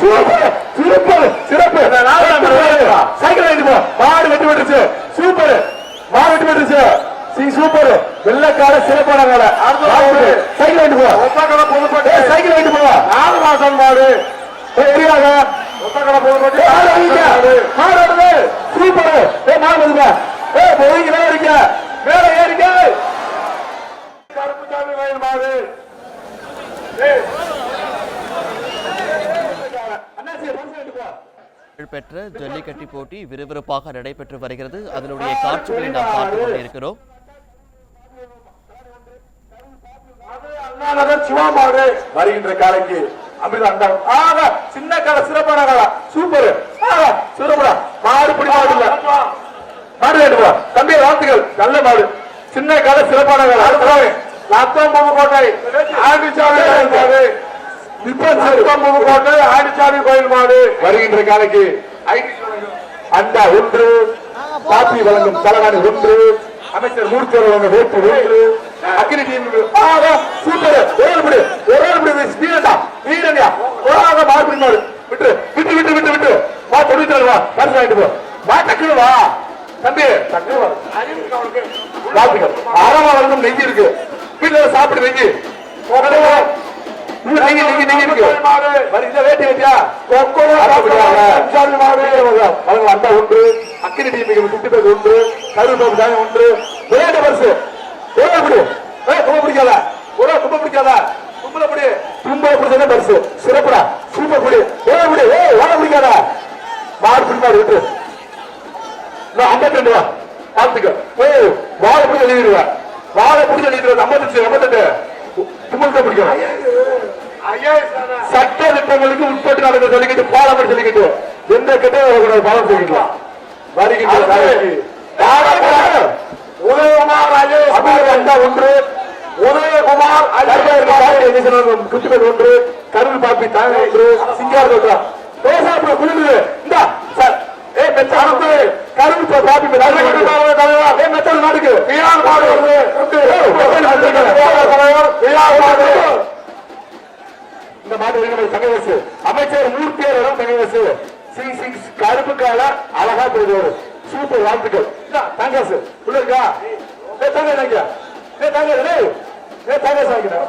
Super சிறப்பு cycle வாங்கிட்டு போ மாடு வெட்டி விட்டுருச்சு சூப்பர் மாடு வெட்டி விட்டுருச்சு சூப்பர் வெள்ளக்கார சிறப்பான கால சைக்கிள் வாங்கிட்டு போ சைக்கிள் வாங்கிட்டு போ 4 மாசம் மாடு சூப்பர் போய்களா இருக்க மேல ஏறிக்க கருப்புசாமி வயல் மாடு பெற்ற ஜல்லிக்கட்டு போட்டி விறுவிறுப்பாக நடைபெற்று வருகிறது. அதனுடைய காட்சிகளை நாம் பார்த்துக் கொண்டிருக்கிறோம். சிவாமாடு வருகின்ற காலைக்கு சின்ன கால சிறப்பான கால சூப்பர் சூப்பரா மாடு பிடி மாடு இல்ல மாடு வேண்டுமா தம்பி வாழ்த்துக்கள் நல்ல மாடு சின்ன கால சிறப்பான கால கோட்டை ஆண்டிச்சாமி மாடு கோட்டை ஆண்டிச்சாமி கோயில் மாடு வருகின்ற காலைக்கு அண்டா 1 காப்பி வழங்கும் தலைவாணி 1 அமைச்சர் மூர்த்தியர் வழங்கும் வேட்டு 1 அக்னி டீம் சூப்பர் வீரன்யா மாடு மாடு விட்டு விட்டு விட்டு விட்டு விட்டு வா தொழில் வா பரிசு வாங்கிட்டு போ வா டக்குனு வா தம்பி டக்குனு வா வாழ்த்துக்கள் ஆறாம் வழங்கும் நெஞ்சு இருக்கு வீட்டுல சாப்பிடு நெஞ்சு வேட்டி வேட்டியா அண்டா 1 அக்கினி டீம் 1 கருப்பு 1 விளையாட்டு பரிசு பிடிக்காத தும்ப பிடிக்காத தும்பல பிடி தும்ப பிடிச்சா பரிசு சிறப்புடா சூப்பர் பிடி வாழ பிடிக்காத மாடு பிடி மாடு விட்டு 52 ரூபா பார்த்துக்க வாழை பிடிச்ச எழுதிடுவேன் வாழை பிடிச்ச எழுதிடுவேன் 58 தும்பல் பிடிக்கும் சட்ட திட்டங்களுக்கு உட்பட்டு நடந்த சொல்லிக்கிட்டு பாலம் சொல்லிக்கிட்டு எந்த கெட்ட பாலம் சொல்லிக்கலாம் வருகின்ற உதயகுமார் 1 உதயகுமார் குட்டிபேட் 1 கருள் பாப்பி தாங்க 1 சிங்கார் பேசாப்பு குளிர்ந்து இந்த கருள் பாப்பி மெத்தல் நாட்டுக்கு இந்த மாட்டு தங்கவசு அமைச்சர் மூர்த்தியரிடம் தங்கவசு கருப்பு கால அழகா போயிடுவாரு சூப்பர் வாழ்த்துக்கள் தங்காசு உள்ள இருக்கா தங்க தங்க சாய்க்கிறேன்